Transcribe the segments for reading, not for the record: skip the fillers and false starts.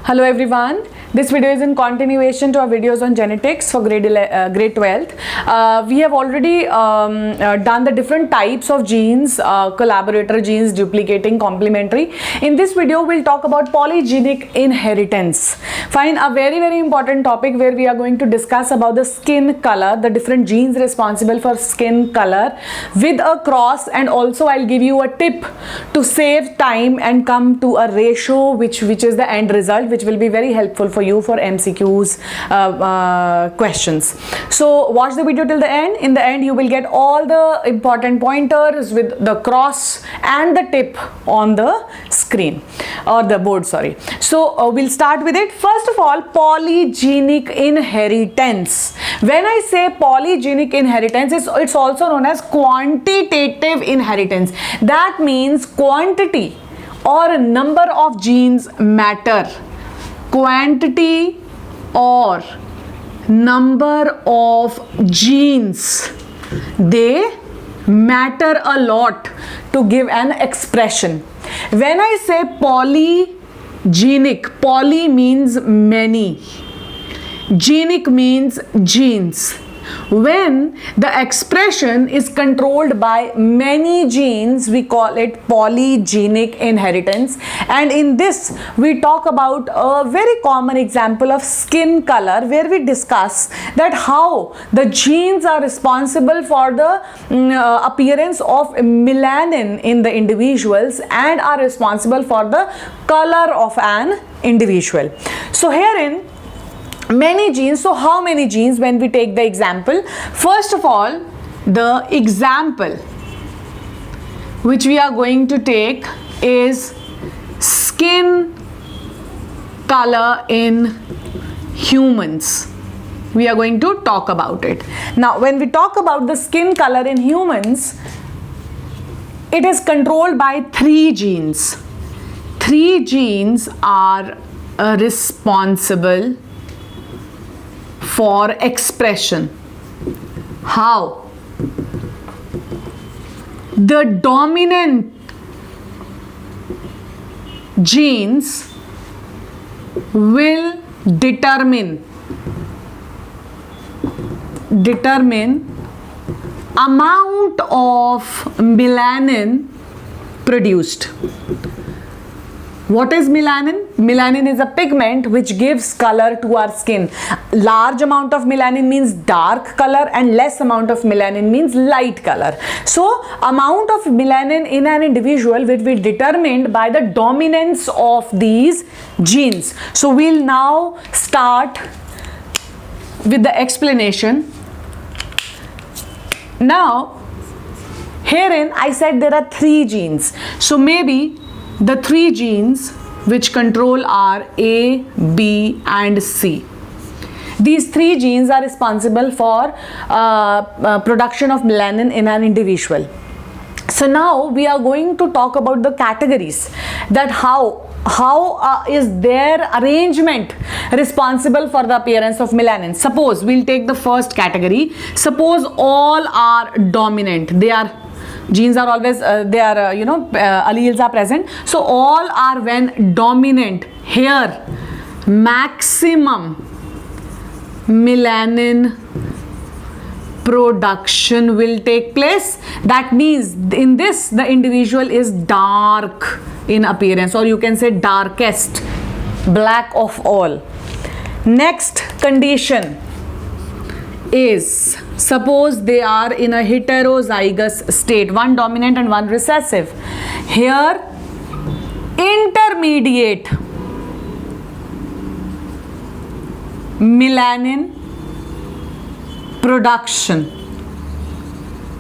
Hello everyone. This video is in continuation to our videos on genetics for grade 12th. We have already done the different types of genes, collaborator genes, duplicating, complementary. In this video, we'll talk about polygenic inheritance. Fine, a very important topic where we are going to discuss about the skin color, the different genes responsible for skin color with a cross, and also I'll give you a tip to save time and come to a ratio which is the end result, which will be very helpful for you for MCQs questions. So watch the video till the end. In the end, you will get all the important pointers with the cross and the tip on the screen or the board, sorry. So we'll start with it. First of all, polygenic inheritance. When I say polygenic inheritance, it's also known as quantitative inheritance. That means quantity or number of genes matter. Quantity or number of genes, they matter a lot to give an expression. When I say polygenic, poly means many, genic means genes. When the expression is controlled by many genes, we call it polygenic inheritance. And in this, we talk about a very common example of skin color, where we discuss that how the genes are responsible for the appearance of melanin in the individuals and are responsible for the color of an individual. So herein, many genes. So how many genes when we take the example? First of all, the example which we are going to take is skin color in humans. We are going to talk about it. Now, when we talk about the skin color in humans, it is controlled by 3 genes. 3 genes are responsible for expression. How? The dominant genes will determine amount of melanin produced. What is melanin? Melanin is a pigment which gives color to our skin. Large amount of melanin means dark color and less amount of melanin means light color. So, amount of melanin in an individual will be determined by the dominance of these genes. So, we'll now start with the explanation. Now, herein I said there are 3 genes. So, maybe the 3 genes which control are A, B and C. These 3 genes are responsible for production of melanin in an individual. So now we are going to talk about the categories, that how is their arrangement responsible for the appearance of melanin. Suppose we'll take the first category. Suppose all are dominant. Genes are always, alleles are present. So all are when dominant. Here, maximum melanin production will take place. That means in this, the individual is dark in appearance, or you can say darkest, black of all. Next condition is, suppose they are in a heterozygous state, one dominant and one recessive. Here, intermediate melanin production.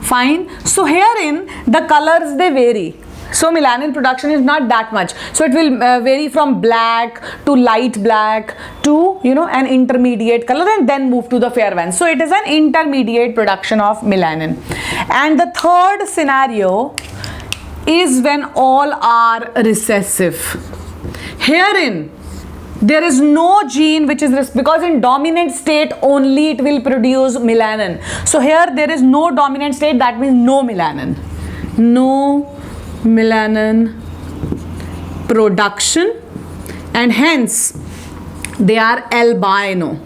Fine. So herein the colors, they vary. So melanin production is not that much. So it will vary from black to light black to an intermediate color and then move to the fair one. So it is an intermediate production of melanin. And the third scenario is when all are recessive. Herein there is no gene which is because in dominant state only it will produce melanin. So here there is no dominant state, that means no melanin. No melanin production, and hence they are albino.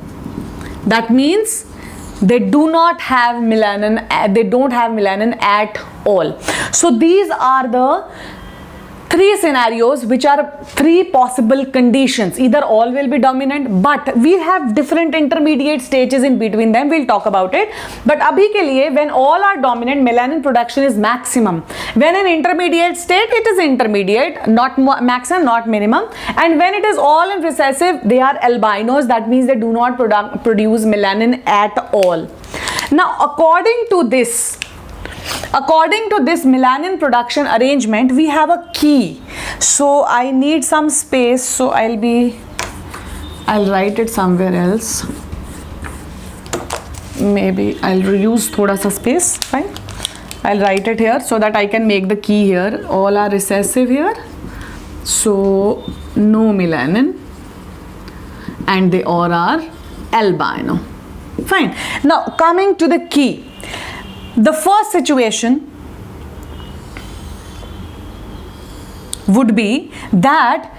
That means they do not have melanin, they don't have melanin at all. So these are the three scenarios, which are three possible conditions. Either all will be dominant, but we have different intermediate stages in between them. We'll talk about it. But abhi ke liye, when all are dominant, melanin production is maximum. When in intermediate state, it is intermediate, not maximum, not minimum. And when it is all in recessive, they are albinos. That means they do not produce melanin at all. Now, according to this melanin production arrangement, we have a key. So I need some space, so I'll write it somewhere else. Maybe I'll reuse thoda sa space. Fine, I'll write it here so that I can make the key here. All are recessive here, so no melanin, and they all are albino. Fine. Now coming to the key. The first situation would be that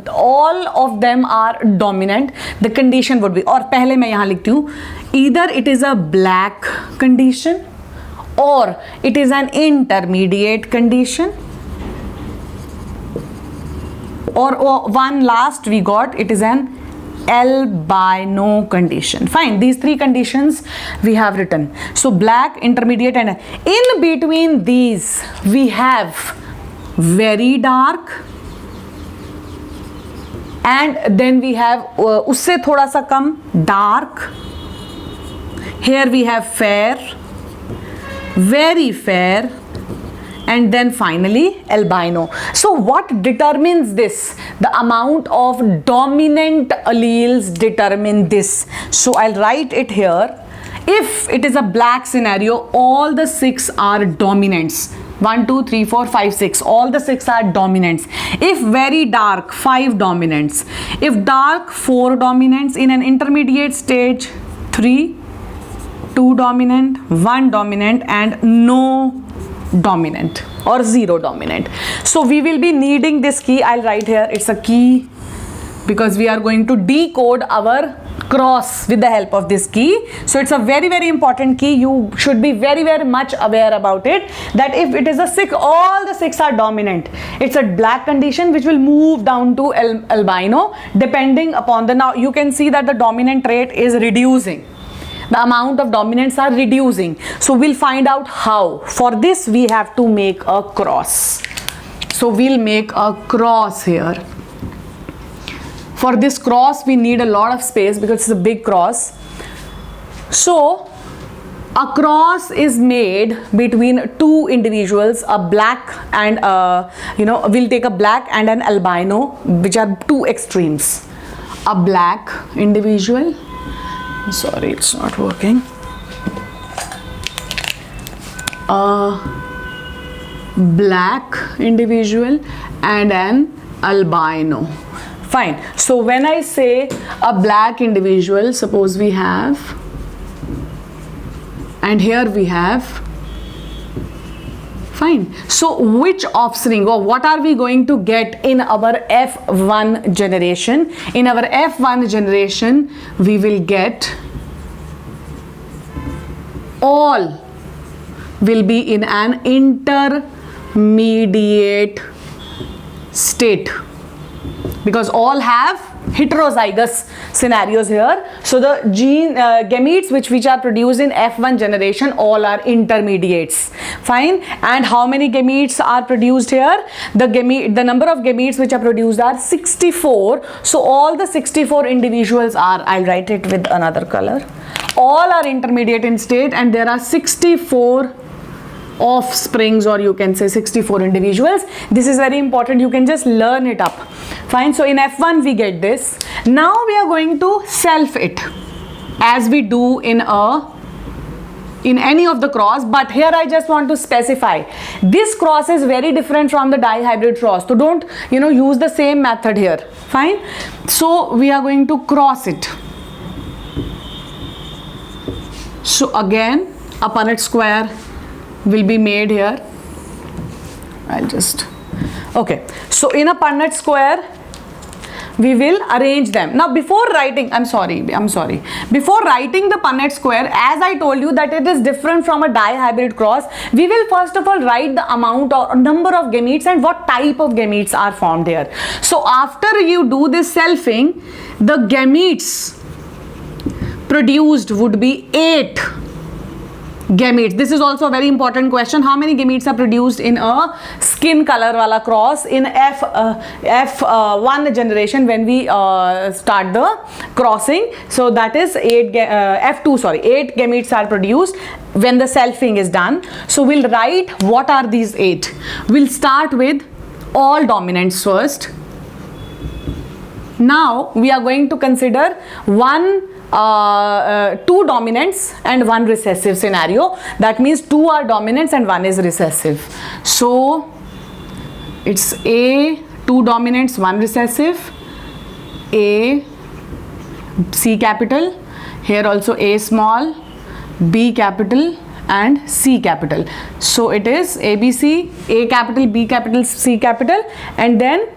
all of them are dominant. The condition would be, और पहले मैं यहाँ लिखती हूँ, either it is a black condition or it is an intermediate condition, or one last we got, it is an albino condition. Fine, these three conditions we have written. So black, intermediate, and in between these we have very dark, and then we have usse thoda sa kam dark. Here we have fair, very fair, and then finally albino. So what determines this? The amount of dominant alleles determine this. So I'll write it here. If it is a black scenario, all the 6 are dominants. 1, 2, 3, 4, 5, 6. All the 6 are dominants. If very dark, 5 dominants. If dark, 4 dominants. In an intermediate stage, 3, 2 dominant, 1 dominant, and no dominant or 0 dominant. So we will be needing this key. I'll write here, it's a key, because we are going to decode our cross with the help of this key. So it's a very, very important key. You should be very, very much aware about it, that if it is a 6, all the 6 are dominant, it's a black condition which will move down to albino depending upon the, now you can see that the dominant rate is reducing. The amount of dominants are reducing. So we'll find out how. For this we have to make a cross. So we'll make a cross here. For this cross we need a lot of space because it's a big cross. So a cross is made between two individuals, a black and we'll take a black and an albino, which are two extremes. A black individual, sorry, it's not working. A black individual and an albino. Fine. So when I say a black individual, suppose we have, and here we have, fine. So which offspring, or what are we going to get in our F1 generation? In our F1 generation, we will get all will be in an intermediate state, because all have heterozygous scenarios here. So the gene gametes which are produced in F1 generation, all are intermediates. Fine. And how many gametes are produced here? The number of gametes which are produced are 64. So all the 64 individuals are, I'll write it with another color, all are intermediate in state, and there are 64 offsprings, or you can say 64 individuals. This is very important, you can just learn it up. Fine. So in F1 we get this. Now we are going to self it as we do in any of the cross, but here I just want to specify this cross is very different from the dihybrid cross, so don't use the same method here. Fine. So we are going to cross it. So again a Punnett square will be made here. I'll just, okay, so in a Punnett square we will arrange them. Now before writing, I'm sorry, before writing the Punnett square, as I told you that it is different from a dihybrid cross, we will first of all write the amount or number of gametes and what type of gametes are formed here. So after you do this selfing, the gametes produced would be 8 gametes. This is also a very important question. How many gametes are produced in a skin color wala cross in F1 generation when we start the crossing? So that is 8 gametes are produced when the selfing is done. So we'll write what are these 8. We'll start with all dominants first. Now we are going to consider 2 dominants and 1 recessive scenario. That means 2 are dominants and 1 is recessive. So it's A, 2 dominants, 1 recessive, A, C capital, here also A small, B capital and C capital. So it is ABC, A capital, B capital, C capital, and then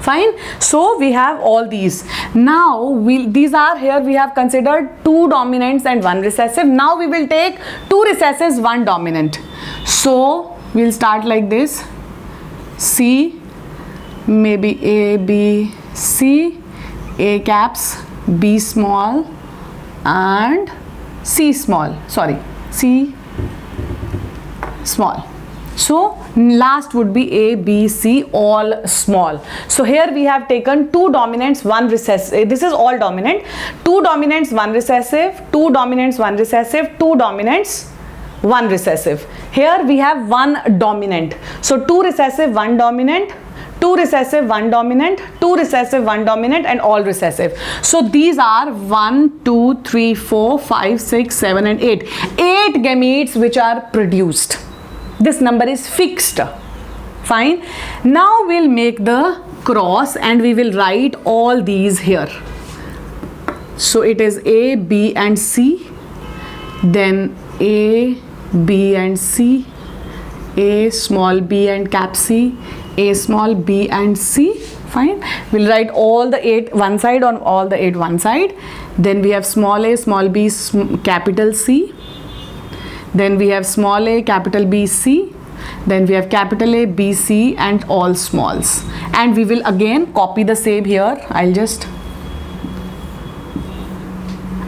fine. So we have all these. Now these are here we have considered 2 dominants and 1 recessive. Now we will take 2 recessives, 1 dominant. So we'll start like this. C, maybe A, B, C, A caps, B small and C small, sorry, C small. So last would be A, B, C, all small. So here we have taken 2 dominants, 1 recessive. This is all dominant. 2 dominants, 1 recessive, 2 dominants, 1 recessive, 2 dominants, 1 recessive. Here we have 1 dominant. So 2 recessive, 1 dominant, 2 recessive, 1 dominant, 2 recessive, 1 dominant and all recessive. So these are 1, 2, 3, 4, 5, 6, 7 and 8. 8 gametes which are produced. This number is fixed. Fine. Now we'll make the cross and we will write all these here. So it is A, B and C, then A, B and C, A small b and cap C, A small b and C. Fine. We'll write all the 8 one side on all the 8 one side. Then we have small a, small b, capital C. Then we have small a, capital B, C. Then we have capital A, B, C and all smalls. And we will again copy the same here. I'll just...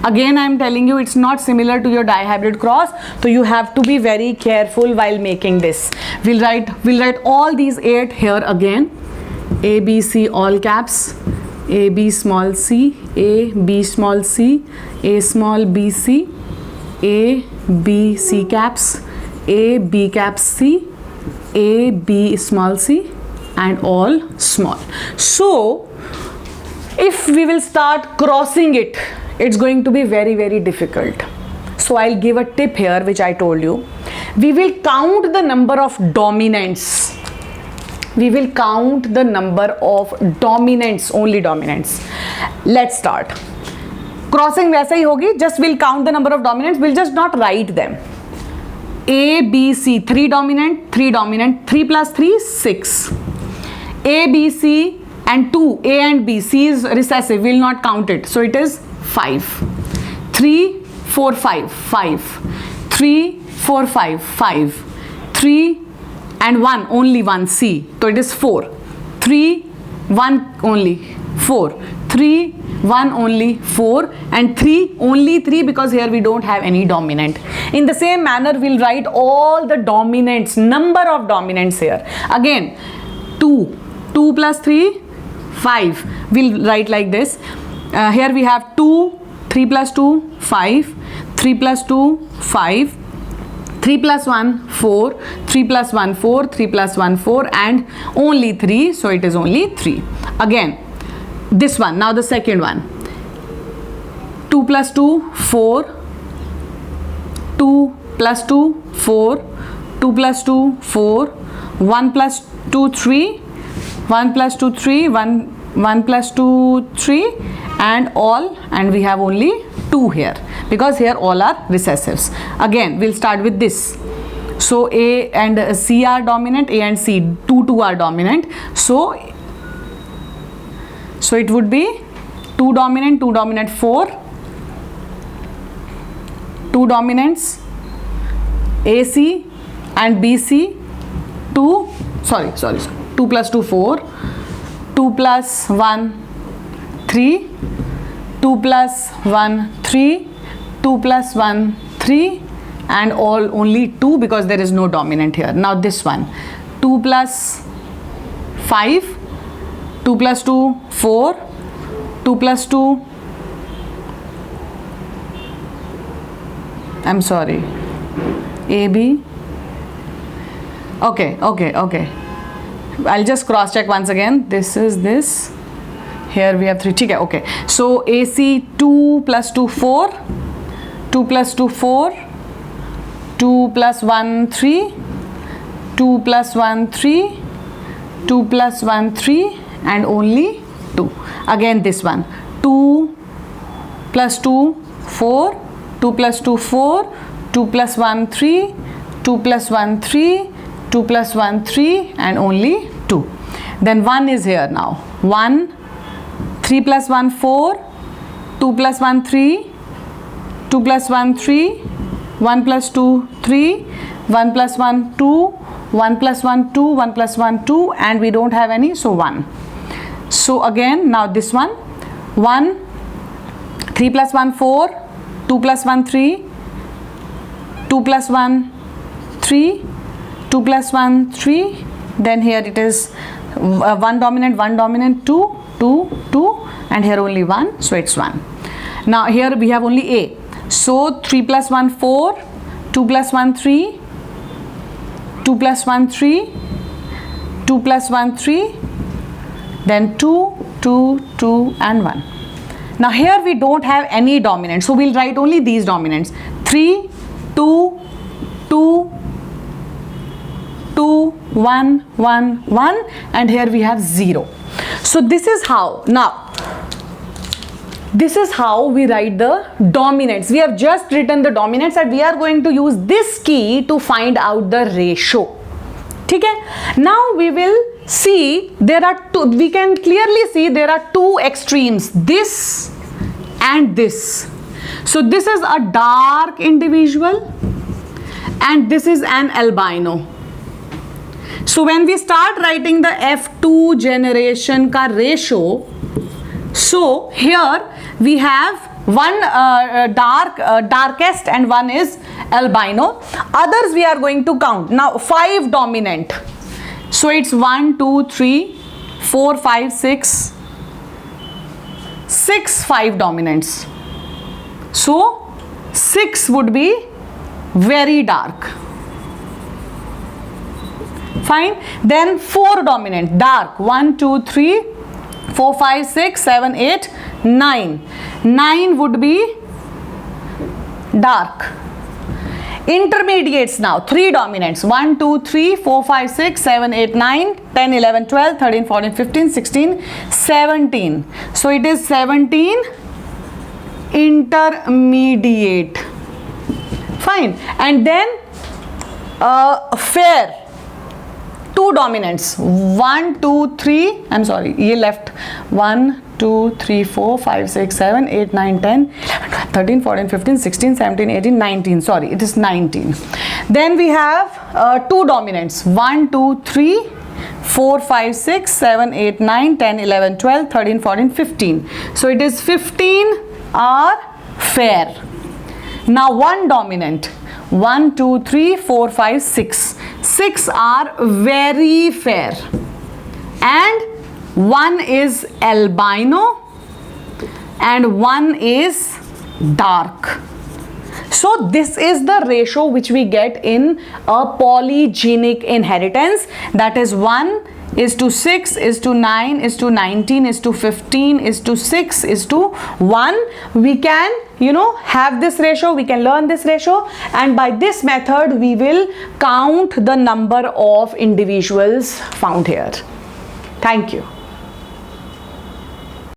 Again I am telling you it's not similar to your dihybrid cross. So you have to be very careful while making this. We'll write all these 8 here again. A, B, C all caps. A, B small c. A, B small c. A small B, C. A, B, C caps, A, B caps C, A, B small c and all small. So if we will start crossing it, it's going to be very, very difficult. So I'll give a tip here which I told you. We will count the number of dominants. We will count the number of dominants, only dominants. Let's start. Crossing वैसे ही होगी, just we'll count the number of dominants, we'll just not write them. A, B, C, 3 dominant, 3 dominant, 3 plus 3, 6. A, B, C and 2, A and B, C is recessive, we'll not count it. So it is 5. 3, 4, 5, 5. 3, 4, 5, 5. 3 and 1, only 1, C. So it is 4. 3, 1 only, 4. 3, 1 only, 4 and 3 only 3 because here we don't have any dominant. In the same manner we'll write all the dominants, number of dominants here. Again 2 plus 3, 5. We'll write like this. Here we have 2, 3 plus 2, 5, 3 plus 2, 5, 3 plus 1, 4, 3 plus 1, 4, 3 plus 1, 4 and only 3. So it is only 3. Again this one, now the second one. 2 plus 2, 4, 2 plus 2, 4, 2 plus 2, 4, 1 plus 2, 3, 1 plus 2, 3, 1 plus 2, 3 and all, and we have only 2 here because here all are recessives. Again we'll start with this. So A and C are dominant, A and C, 2 are dominant. So So it would be 2 dominant 4, 2 dominants AC and BC, 2 plus 2 4, 2 plus 1 3, 2 plus 1 3, 2 plus 1 3, and only 2 because there is no dominant here. Now this one, 2 plus 5, 2 plus 2 4, 2 plus 2, I'm sorry, AB, okay, I'll just cross check once again. This is this, here we have 3, okay. So AC 2 plus 2 4, 2 plus 2 4, 2 plus 1 3, 2 plus 1 3, 2 plus 1 3, and only 2. Again this one, 2 plus 2 4, 2 plus 2 4, 2 plus 1 3, 2 plus 1 3, 2 plus 1 3, and only 2. Then 1 is here now, 1, 3 plus 1 4, 2 plus 1 3, 2 plus 1 3, 1 plus 2 3, 1 plus 1 2, 1 plus 1 2, 1 plus 1 2, and we don't have any, so 1. So again now this one, 1, 3 plus 1 4, 2 plus 1 3, 2 plus 1 3, 2 plus 1 3, then here it is 1 dominant 2, 2, 2, and here only 1, so it's 1. Now here we have only A, so 3 plus 1 4, 2 plus 1 3, 2 plus 1 3, 2 plus 1 3, then 2, 2, 2, and 1. Now here we don't have any dominant, so we'll write only these dominants, 3, 2, 2, 2, 1, 1, 1, and here we have 0. So this is how, now this is how we write the dominants. We have just written the dominants and we are going to use this key to find out the ratio. Okay? Now we will see there are two, we can clearly see there are two extremes, this and this. So this is a dark individual and this is an albino. So when we start writing the F2 generation ka ratio, so here we have one darkest and one is albino. Others we are going to count. Now 5 dominant. So it's 1, 2, 3, 4, 5, 6, 5 dominants. So 6 would be very dark. Fine. Then 4 dominant, dark. 1, 2, 3, 4, 5, 6, 7, 8, 9. 9 would be dark. Intermediates now, 3 dominants, 1, 2, 3, 4, 5, 6, 7, 8, 9, 10, 11, 12, 13, 14, 15, 16, 17. So it is 17 intermediate. Fine. And then fair. 2 dominants, 1, 2, 3, I'm sorry, ye left, 1, 2, 3, 4, 5, 6, 7, 8, 9, 10, 11, 13, 14, 15, 16, 17, 18, 19, sorry, it is 19. Then we have 2 dominants, 1, 2, 3, 4, 5, 6, 7, 8, 9, 10, 11, 12, 13, 14, 15. So it is 15 are fair. Now 1 dominant, 1, 2, 3, 4, 5, 6. 6 are very fair and 1 is albino and 1 is dark. So this is the ratio which we get in a polygenic inheritance, that is 1 is to 6 is to 9 is to 19 is to 15 is to 6 is to 1. We can, you know, have this ratio, we can learn this ratio, and by this method we will count the number of individuals found here. Thank you.